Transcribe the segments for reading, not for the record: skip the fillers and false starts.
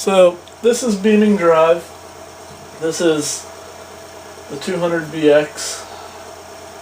So this is BeamNG drive. This is the 200BX,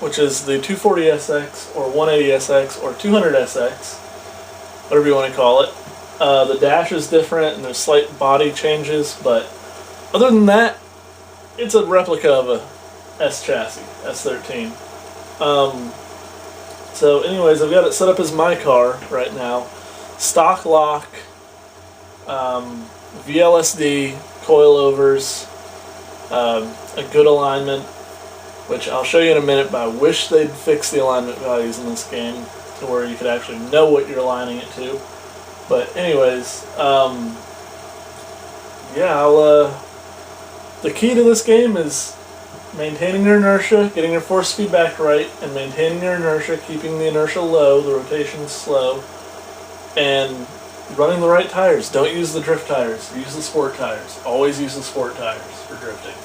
which is the 240SX or 180SX or 200SX, whatever you want to call it. The dash is different and there's slight body changes, but other than that, it's a replica of a S chassis, S13. So anyways, I've got it set up as my car right now. Stock lock, VLSD, coilovers, a good alignment, which I'll show you in a minute, but I wish they'd fix the alignment values in this game to where you could actually know what you're aligning it to. But anyways, yeah, the key to this game is maintaining your inertia, getting your force feedback right, and maintaining your inertia, keeping the inertia low, the rotation slow, and running the right tires. Don't use the drift tires. Use the sport tires. Always use the sport tires for drifting.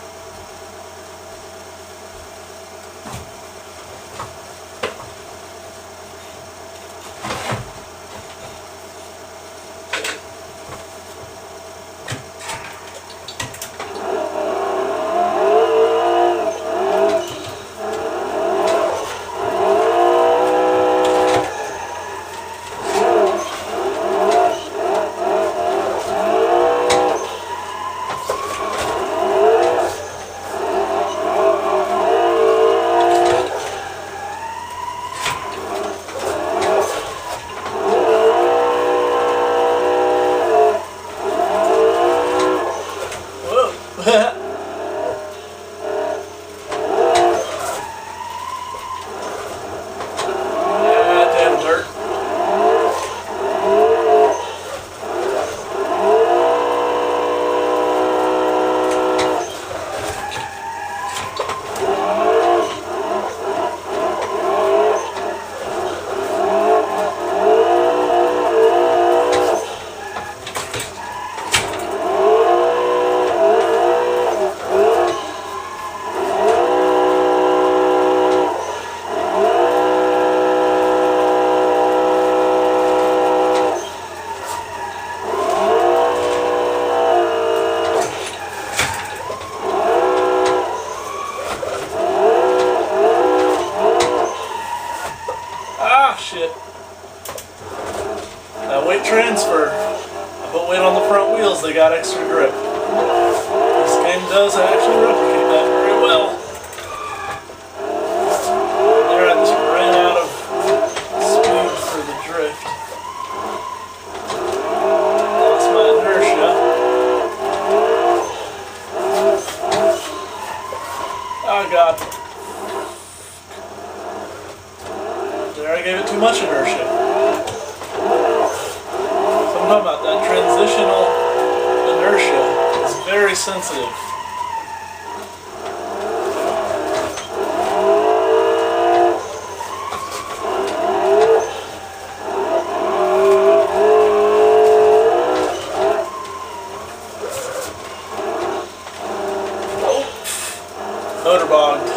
Weight transfer. I put weight on the front wheels, they got extra grip. This game does actually replicate that very well. There, I just ran out of speed for the drift. Lost my inertia. Oh god. There, I gave it too much inertia. I'm talking about that transitional inertia is very sensitive. Oh, motor bogged.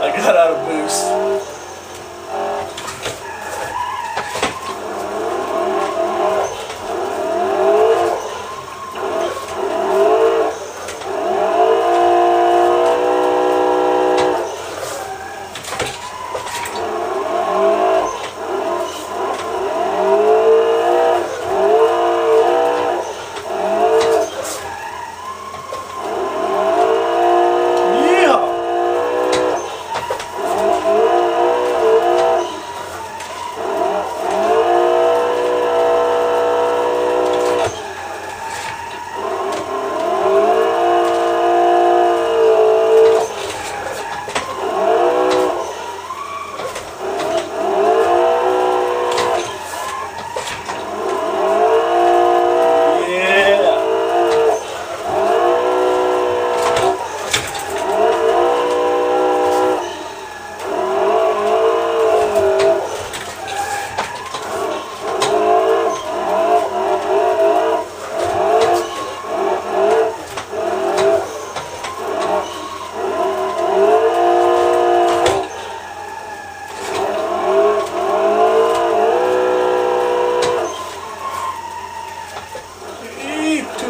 I got out of boost.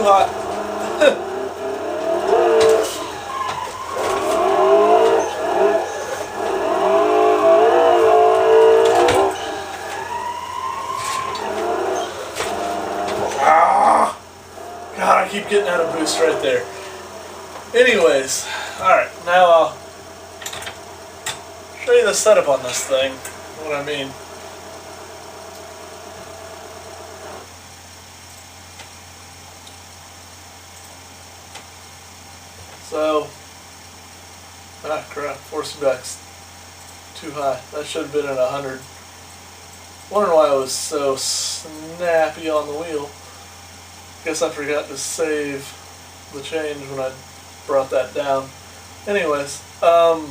hot. Ah! God, I keep getting out of boost right there. Anyways, alright, now I'll show you the setup on this thing, what I mean. So, ah crap, force feedback's too high. That should have been at 100. Wondering why it was so snappy on the wheel. Guess I forgot to save the change when I brought that down. Anyways, so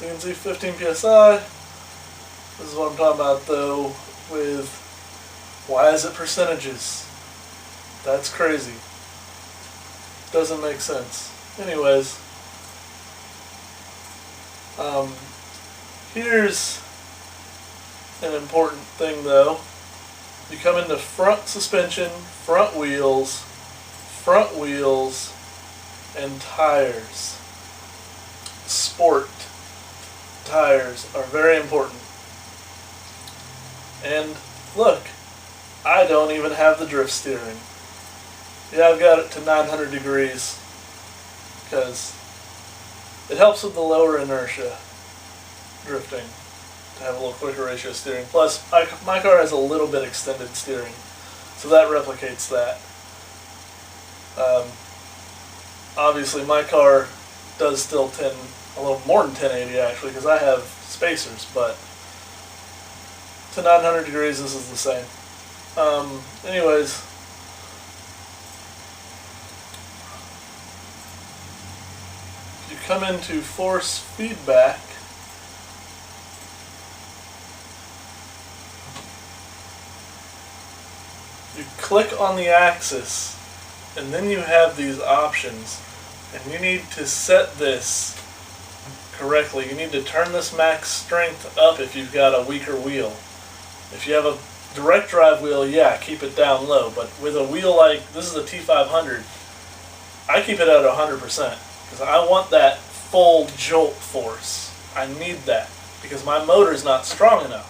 you can see 15 psi. This is what I'm talking about though with why is it percentages? That's crazy. Doesn't make sense. Anyways, here's an important thing though. You come into front suspension, front wheels, and tires. Sport tires are very important. And look, I don't even have the drift steering. Yeah, I've got it to 900 degrees because it helps with the lower inertia drifting to have a little quicker ratio steering. Plus, my car has a little bit extended steering, so that replicates that. Obviously, my car does still a little more than 1080 actually, because I have spacers, but to 900 degrees this is the same. Anyways, you come into force feedback, you click on the axis, and then you have these options, and you need to set this correctly. You need to turn this max strength up if you've got a weaker wheel. If you have a direct drive wheel, yeah, keep it down low, but with a wheel like, this is a T500, I keep it at 100%, because I want that full jolt force. I need that, because my motor's not strong enough.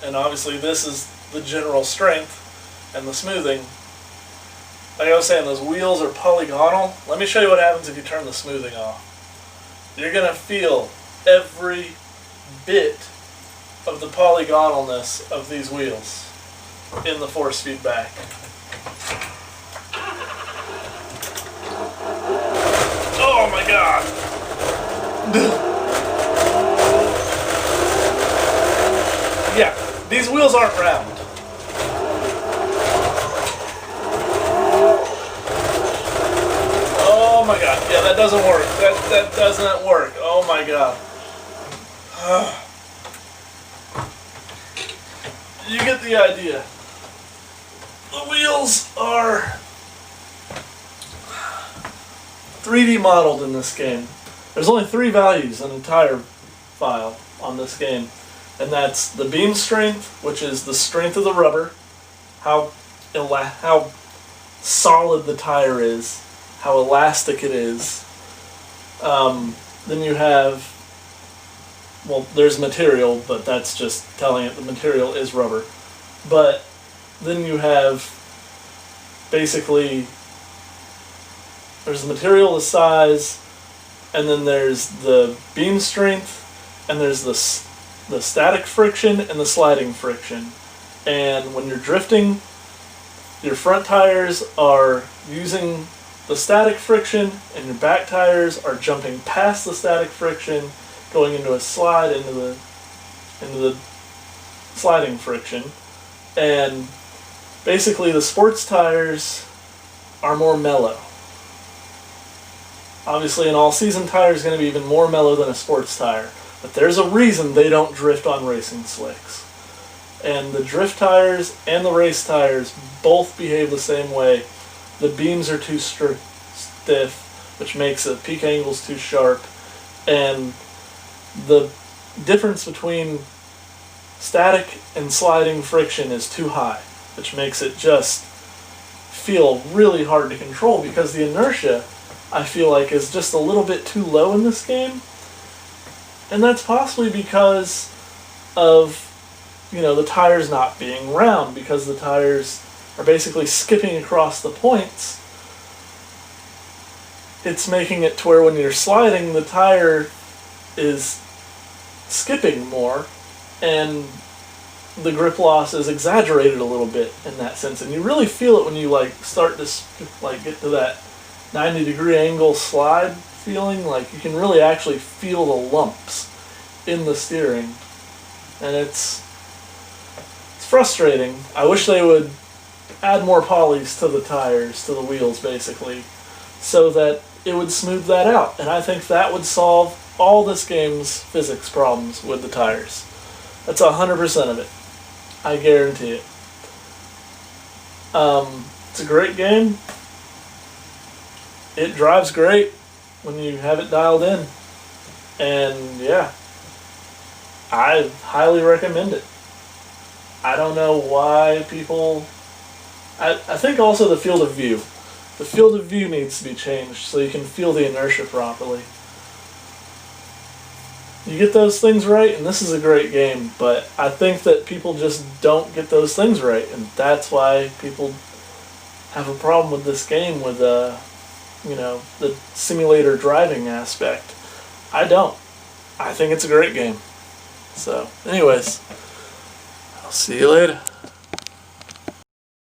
And obviously this is the general strength and the smoothing. Like I was saying, those wheels are polygonal. Let me show you what happens if you turn the smoothing off. You're going to feel every bit of the polygonalness of these wheels in the force feedback. Oh my god! Yeah, these wheels aren't round. Oh my god, yeah, that doesn't work. That doesn't work. Oh my god. You get the idea. The wheels are 3D modeled in this game. There's only 3 values in the tire file on this game, and that's the beam strength, which is the strength of the rubber, how solid the tire is, how elastic it is. Then you have, well, there's material, but that's just telling it the material is rubber. But then you have basically, there's the material, the size, and then there's the beam strength, and there's the static friction and the sliding friction. And when you're drifting, your front tires are using the static friction, and your back tires are jumping past the static friction, going into a slide into the sliding friction. And basically the sports tires are more mellow. Obviously an all-season tire is going to be even more mellow than a sports tire, but there's a reason they don't drift on racing slicks. And the drift tires and the race tires both behave the same way. The beams are too stiff, which makes the peak angles too sharp, and the difference between static and sliding friction is too high, which makes it just feel really hard to control because the inertia, I feel like, is just a little bit too low in this game. And that's possibly because of, you know, the tires not being round, because the tires are basically skipping across the points. It's making it to where when you're sliding, the tire is skipping more, and the grip loss is exaggerated a little bit in that sense. And you really feel it when you like start to like get to that 90-degree angle slide feeling. Like you can really actually feel the lumps in the steering, and it's frustrating. I wish they would add more polys to the tires, to the wheels basically, so that it would smooth that out. And I think that would solve all this game's physics problems with the tires. That's 100% of it. I guarantee it. It's a great game. It drives great when you have it dialed in. And yeah, I highly recommend it. I don't know why people... I think also the field of view. The field of view needs to be changed so you can feel the inertia properly. You get those things right, and this is a great game, but I think that people just don't get those things right, and that's why people have a problem with this game with, you know, the simulator driving aspect. I don't. I think it's a great game. So, anyways, I'll see you later.